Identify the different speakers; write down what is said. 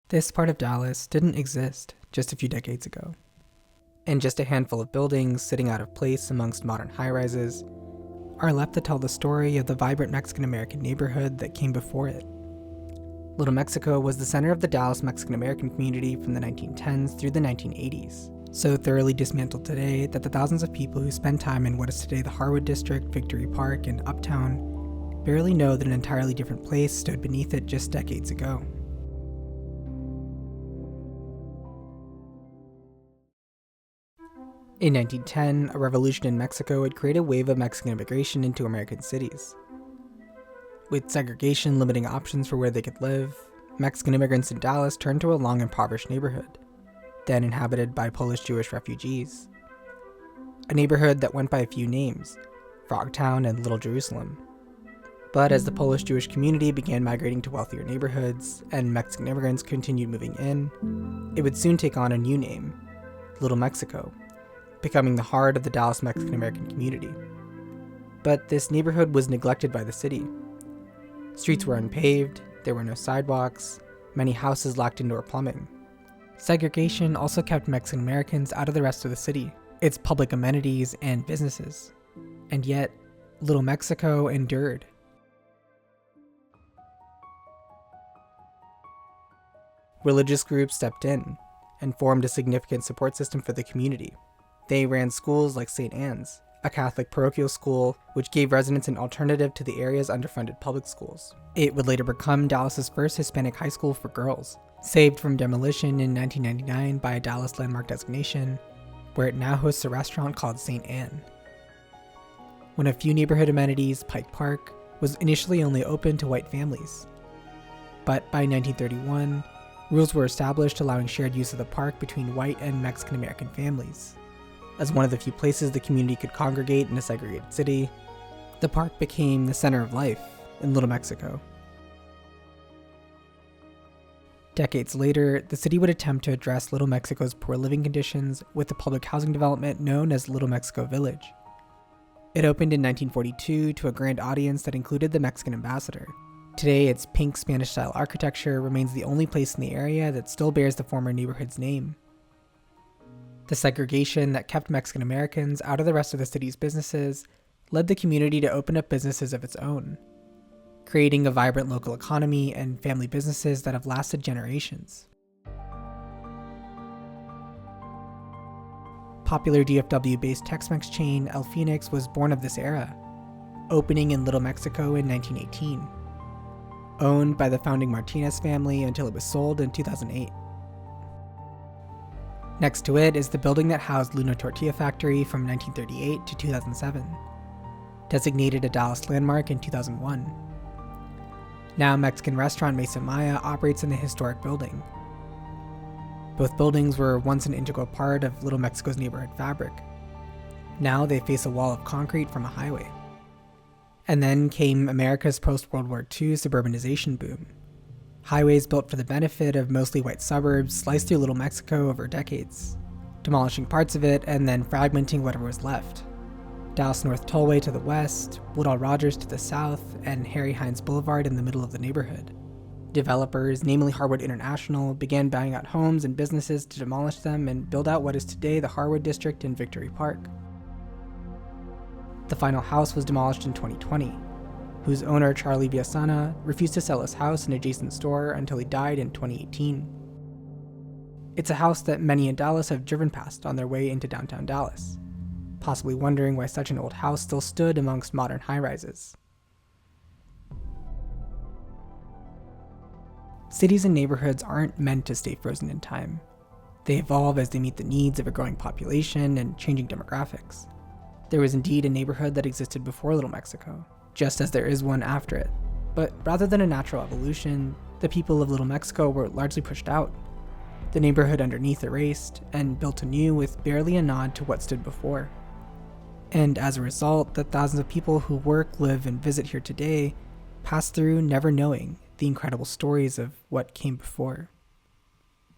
Speaker 1: This part of Dallas didn't exist just a few decades ago. And just a handful of buildings sitting out of place amongst modern high-rises are left to tell the story of the vibrant Mexican-American neighborhood that came before it. Little Mexico was the center of the Dallas Mexican-American community from the 1910s through the 1980s, so thoroughly dismantled today that the thousands of people who spend time in what is today the Harwood District, Victory Park, and Uptown barely know that an entirely different place stood beneath it just decades ago. In 1910, a revolution in Mexico would create a wave of Mexican immigration into American cities. With segregation limiting options for where they could live, Mexican immigrants in Dallas turned to a long impoverished neighborhood, then inhabited by Polish-Jewish refugees. A neighborhood that went by a few names, Frogtown and Little Jerusalem. But as the Polish-Jewish community began migrating to wealthier neighborhoods, and Mexican immigrants continued moving in, it would soon take on a new name, Little Mexico, becoming the heart of the Dallas Mexican-American community. But this neighborhood was neglected by the city. Streets were unpaved, there were no sidewalks, many houses lacked indoor plumbing. Segregation also kept Mexican Americans out of the rest of the city, its public amenities and businesses. And yet, Little Mexico endured. Religious groups stepped in and formed a significant support system for the community. They ran schools like St. Anne's, a Catholic parochial school which gave residents an alternative to the area's underfunded public schools. It would later become Dallas's first Hispanic high school for girls, saved from demolition in 1999 by a Dallas landmark designation, where it now hosts a restaurant called St. Anne. One of few neighborhood amenities, Pike Park, was initially only open to white families. But by 1931, rules were established allowing shared use of the park between white and Mexican American families. As one of the few places the community could congregate in a segregated city, the park became the center of life in Little Mexico. Decades later, the city would attempt to address Little Mexico's poor living conditions with the public housing development known as Little Mexico Village. It opened in 1942 to a grand audience that included the Mexican ambassador. Today, its pink Spanish-style architecture remains the only place in the area that still bears the former neighborhood's name. The segregation that kept Mexican Americans out of the rest of the city's businesses led the community to open up businesses of its own, creating a vibrant local economy and family businesses that have lasted generations. Popular DFW-based Tex-Mex chain El Fenix was born of this era, opening in Little Mexico in 1918. Owned by the founding Martinez family until it was sold in 2008. Next to it is the building that housed Luna Tortilla Factory from 1938 to 2007, designated a Dallas landmark in 2001. Now Mexican restaurant Mesa Maya operates in the historic building. Both buildings were once an integral part of Little Mexico's neighborhood fabric. Now they face a wall of concrete from a highway. And then came America's post-World War II suburbanization boom. Highways built for the benefit of mostly white suburbs sliced through Little Mexico over decades, demolishing parts of it and then fragmenting whatever was left. Dallas North Tollway to the west, Woodall Rogers to the south, and Harry Hines Boulevard in the middle of the neighborhood. Developers, namely Harwood International, began buying out homes and businesses to demolish them and build out what is today the Harwood District in Victory Park. The final house was demolished in 2020, whose owner, Charlie Villasana, refused to sell his house and adjacent store until he died in 2018. It's a house that many in Dallas have driven past on their way into downtown Dallas, possibly wondering why such an old house still stood amongst modern high-rises. Cities and neighborhoods aren't meant to stay frozen in time. They evolve as they meet the needs of a growing population and changing demographics. There was indeed a neighborhood that existed before Little Mexico, just as there is one after it. But rather than a natural evolution, the people of Little Mexico were largely pushed out, the neighborhood underneath erased, and built anew with barely a nod to what stood before. And as a result, the thousands of people who work, live, and visit here today pass through never knowing the incredible stories of what came before.